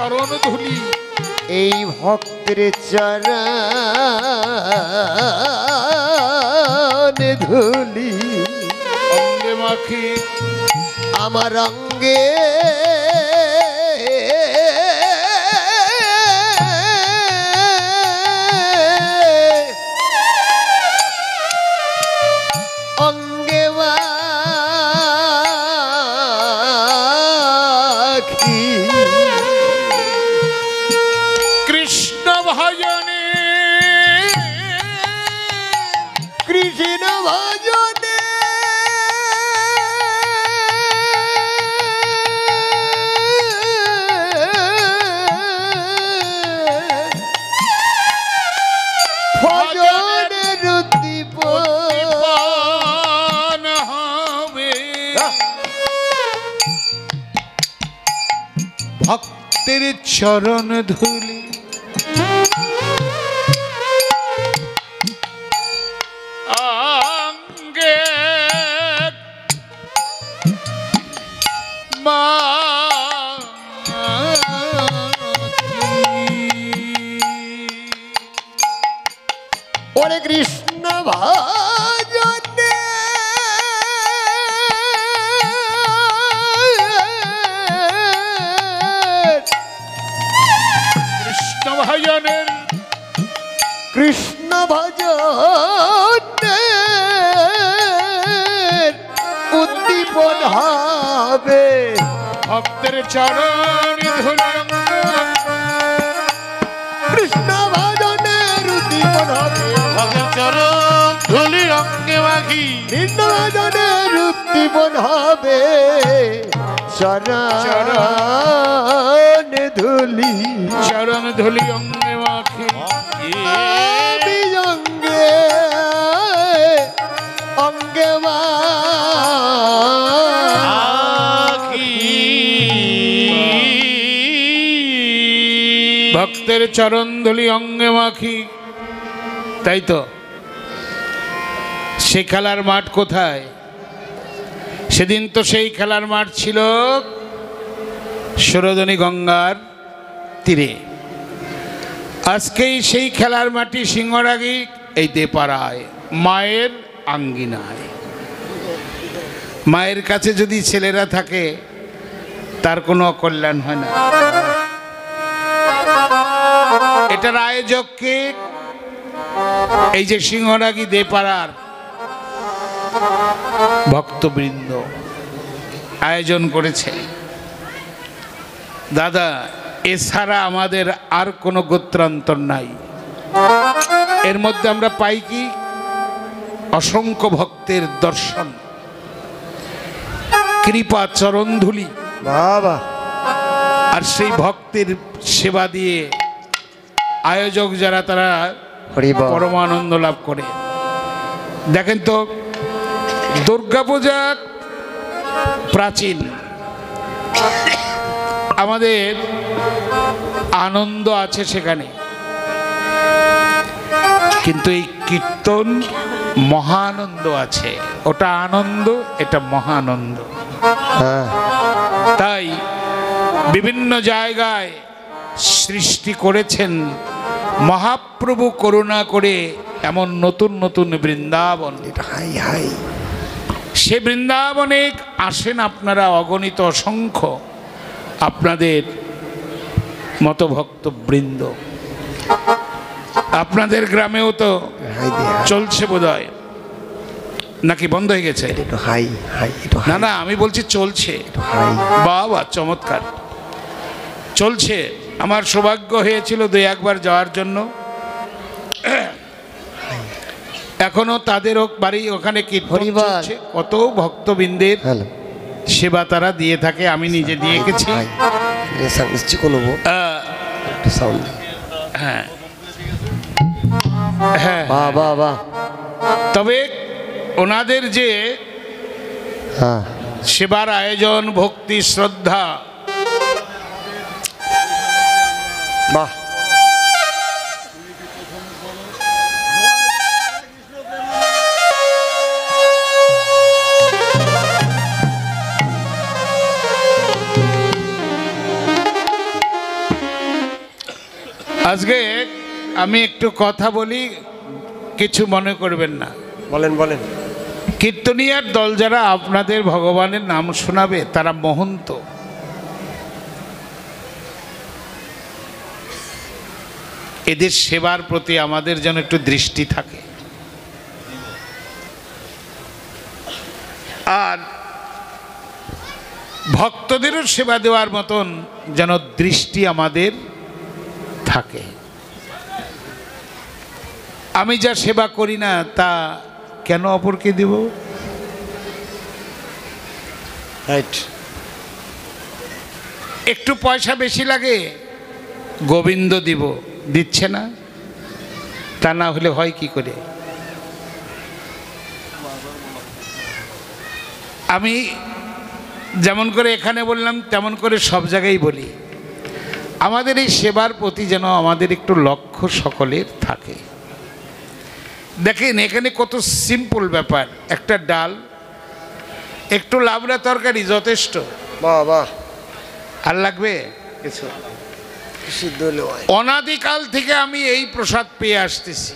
চরণ ধুলি এই ভক্তের চরণ ধুলি অঙ্গে মাখি আমার অঙ্গে অঙ্গে মাখি কৃষ্ণ ভজনে কৃষ্ণ ভজনে ভজনের উদ্দীপন হবে ভক্তের চরণ ধুলি অঙ্গে ওরে কৃষ্ণ ভজনে কৃষ্ণ ভজনের কৃষ্ণ ভজনে উদ্দীপন হবে ভক্তের চরণ ধুলি কৃষ্ণ ভজনের উদ্দীপন হবে ভক্তের চরণ ধুলি অঙ্গে মাখি কৃষ্ণ ভজনের উদ্দীপন হবে চরণ ধুলি চরণ ধুলি অঙ্গে মাখি আমি অঙ্গে অঙ্গে মাখি ভক্তের চরণ ধুলি অঙ্গে মাখি তাই তো সে খেলার মাঠ কোথায় সেদিন তো সেই খেলার মাঠ ছিল সুরধনী গঙ্গার তীরে আজকেই সেই খেলার মাটি সিংহরাগী এই দেপাড়ায় মায়ের আঙ্গিনায় মায়ের কাছে যদি ছেলেরা থাকে তার কোনো অকল্যাণ হয় না এটার আয়োজককে এই যে সিংহরাগী দেপাড়ার ভক্তবৃন্দ আয়োজন করেছে দাদা এছাড়া আমাদের আর কোনো গোত্রান্তর নাই এর মধ্যে আমরা পাই কি অসংখ্য ভক্তের দর্শন কৃপা চরণধুলি বাবা আর সেই ভক্তের সেবা দিয়ে আয়োজক যারা তারা পরমানন্দ লাভ করে দেখেন তো দুর্গাপূজা প্রাচীন আমাদের আনন্দ আছে সেখানে কিন্তু এই কীর্তন মহানন্দ আছে ওটা আনন্দ এটা মহানন্দ তাই বিভিন্ন জায়গায় সৃষ্টি করেছেন মহাপ্রভু করুণা করে এমন নতুন নতুন বৃন্দাবন সে বৃন্দাবনে আসেন আপনারা অগণিত অসংখ্য আপনাদের মতো ভক্তবৃন্দ আপনাদের গ্রামেও তো চলছে বোধহয় নাকি বন্ধ হয়ে গেছে না না আমি বলছি চলছে বাবা চমৎকার চলছে আমার সৌভাগ্য হয়েছিল দুই একবার যাওয়ার জন্য এখনো তাদেরও বাড়ি ওখানে কীর্তন চলছে কত ভক্তবৃন্দের সেবা তারা দিয়ে থাকে আমি নিজে দিয়ে গেছি হ্যাঁ হ্যাঁ তবে ওনাদের যে সেবার আয়োজন ভক্তি শ্রদ্ধা বাহ আজকে আমি একটু কথা বলি, কিছু মনে করবেন না। বলেন বলেন। কীর্তনিয়ার দল যারা আপনাদের ভগবানের নাম শোনাবে তারা মহন্ত। এদের সেবার প্রতি আমাদের যেন একটু দৃষ্টি থাকে, আর ভক্তদেরও সেবা দেওয়ার মতন যেন দৃষ্টি আমাদের থাকে। আমি যা সেবা করি না তা কেন অপরকে দেব? রাইট। একটু পয়সা বেশি লাগে, গোবিন্দ দিব, দিচ্ছে না, তা না হলে হয় কি করে? আমি যেমন করে এখানে বললাম তেমন করে সব জায়গায় বলি, আমাদের এই সেবার প্রতি যেন আমাদের একটু লক্ষ্য সকলের থাকে। দেখেন এখানে কত সিম্পল ব্যাপার, একটা ডাল, একটু লাবড়া তরকারি যথেষ্ট। বাহ বাহ। আর লাগবে কিছু অনাদিকাল থেকে আমি এই প্রসাদ পেয়ে আসতেছি।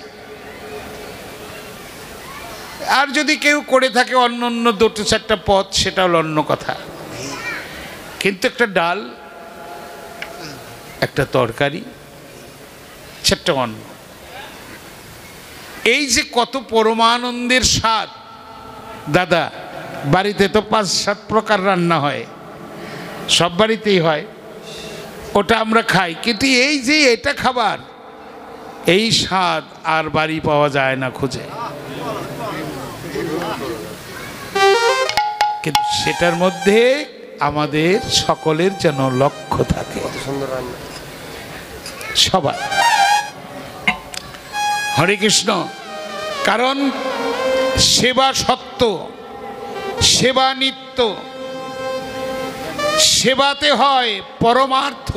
আর যদি কেউ করে থাকে অন্য অন্য দুটো চারটা পদ, সেটা হলো অন্য কথা, কিন্তু একটা ডাল, একটা তরকারি, সেটা অন্ন, এই যে কত পরমানন্দের স্বাদ। দাদা বাড়িতে তো 5-7 প্রকার রান্না হয়, সব বাড়িতেই হয়, ওটা আমরা খাই, কিন্তু এই যে এটা খাবার, এই স্বাদ আর বাড়ি পাওয়া যায় না খুঁজে। কিন্তু সেটার মধ্যে আমাদের সকলের যেন লক্ষ্য থাকে, সুন্দর রান্না সবার। হরে কৃষ্ণ। কারণ সেবা সত্য, সেবা নিত্য, সেবাতে হয় পরমার্থ।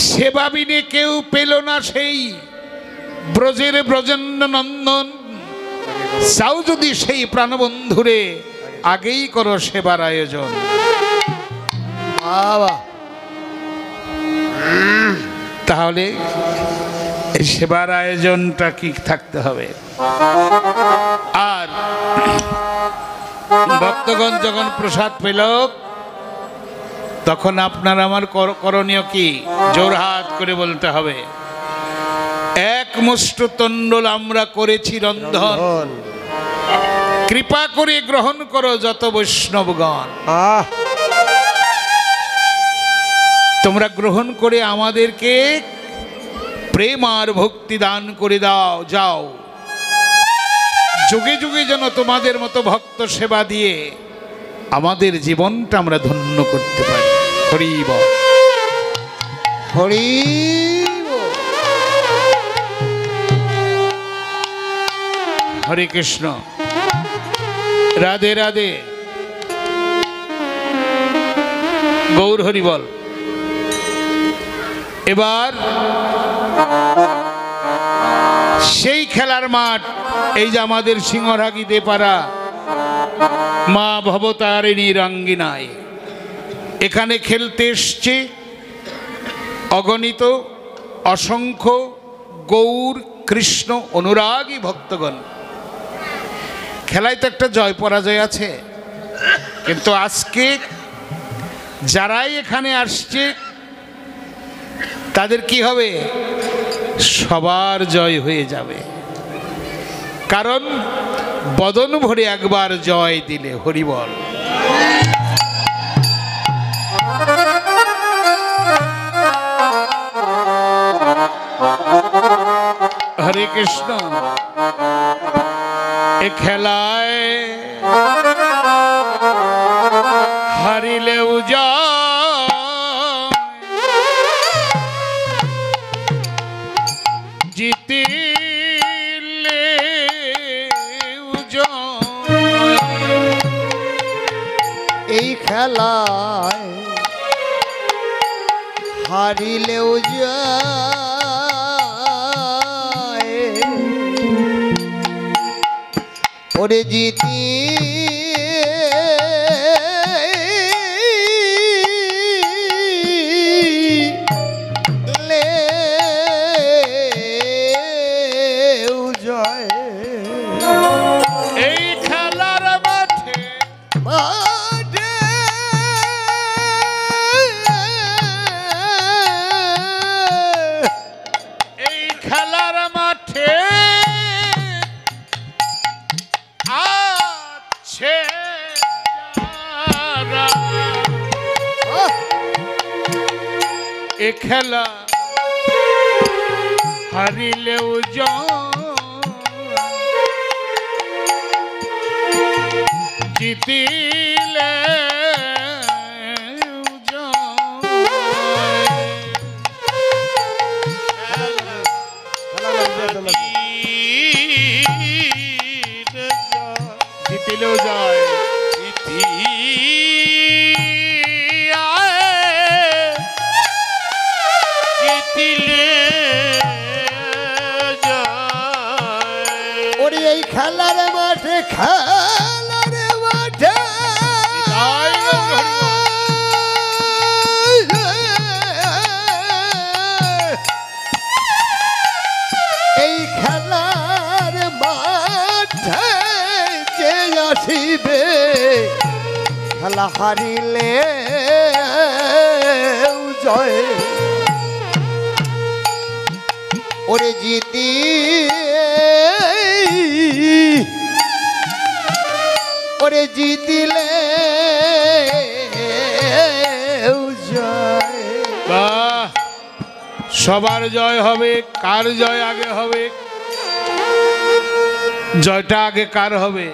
সেবা বিনে কেউ পেল না সেই ব্রজের ব্রজেন্দ্র নন্দন। চাও যদি সেই প্রাণবন্ধুরে, আগেই করো সেবার আয়োজন। তাহলে এই সেবার আয়োজনটা কি থাকতে হবে। আর ভক্তগণ যখন প্রসাদ পেল, তখন আপনার আমার করণীয় কি? জোরহাত করে বলতে হবে, এক মুষ্ট তণ্ডল আমরা করেছি রন্ধন, কৃপা করে গ্রহণ করো যত বৈষ্ণবগণ। তোমরা গ্রহণ করে আমাদেরকে প্রেম আর ভক্তি দান করে দাও। যাও, যুগে যুগে যেন তোমাদের মতো ভক্ত সেবা দিয়ে আমাদের জীবনটা আমরা ধন্য করতে পারি। হরি বল, হরি হরে কৃষ্ণ। রাধে রাধে, গৌর হরি বল। এবার সেই খেলার মাঠ, এই যে আমাদের সিংহরাগী দেপাড়া মা ভবতারিণী রঙ্গিনায়, এখানে খেলতে এসছে অগণিত অসংখ্য গৌর কৃষ্ণ অনুরাগী ভক্তগণ। খেলায় তো একটা জয় পরাজয় আছে, কিন্তু আজকে যারাই এখানে আসছে তাদের কি হবে? সবার জয় হয়ে যাবে। কারণ বদন ভরে একবার জয় দিলে। হরি বল। হরে কৃষ্ণ। এ খেলায় হারিলেও জয়, জিতিলেও জয়। এই খেলায় হারিলেও জয়, ওরে জিতি লে এ খেলা হারিলেও জয়, জিতিলে জিতিলেও যায়, ওরে এই খেলার মাঠে খেলার মাঠে এই খেলার মাঠে যে আসিবে খেলা হারিলে জয়, ওরে জিতি ওরে জিতিলে জয়। বাহ, সবার জয় হবে। কার জয় আগে হবে? জয়টা আগে কার হবে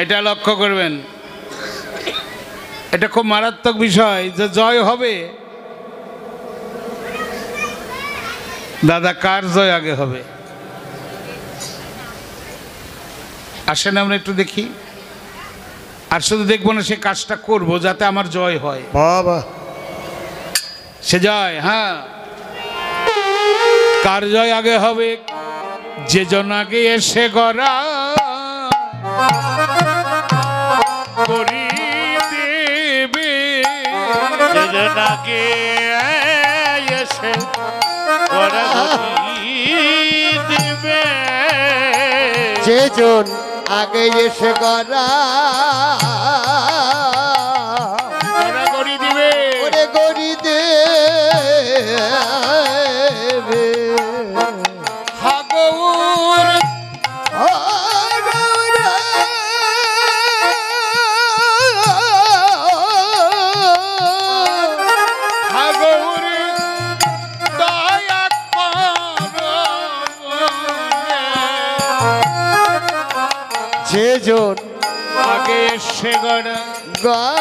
এটা লক্ষ্য করবেন। এটা খুব মারাত্মক বিষয় যে জয় হবে, দাদা কার জয় আগে হবে? আসেন আমরা একটু দেখি। আর শুধু দেখবো না, সে কাজটা করবো যাতে আমার জয় হয়। বাবা সে জয়, হ্যাঁ, কার জয় আগে হবে? যে জন আগে এসে গড়া করি দেবে, যে জন আগে এসে গড়া করি দেবে, যে জন আগে এসে গড়া করি দিবে, ওরে গড়ি দেবে হাগৌর হাগৌর দয়া করো, যে জন আগে এসে গড়া গড়া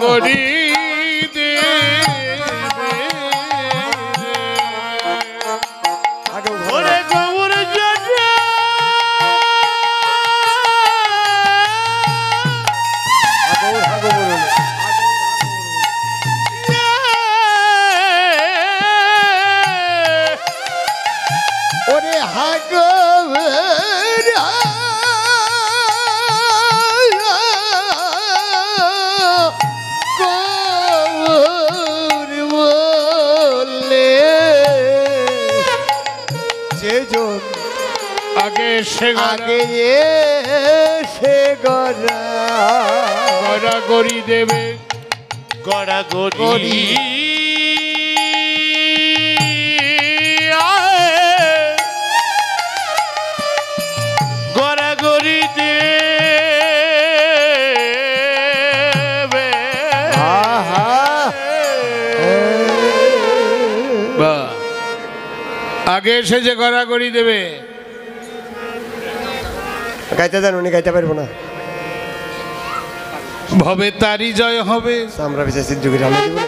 করি দেবে। ওরে গৌর জটা ওরে হাগ বলে যে জন আগে এসে আগে সে গড়া গড়া গড়ি দেবে, গড়া গড়ি। গড়ি গড়া গড়ি দেবে। আহা বাহ, আগে এসে যে গড়াগড়ি দেবে। গাইতে দেন, উনি গাইতে পারবো না। ভবে তারই জয় হবে। আমরা বিশেষ যুগের আলো দিব।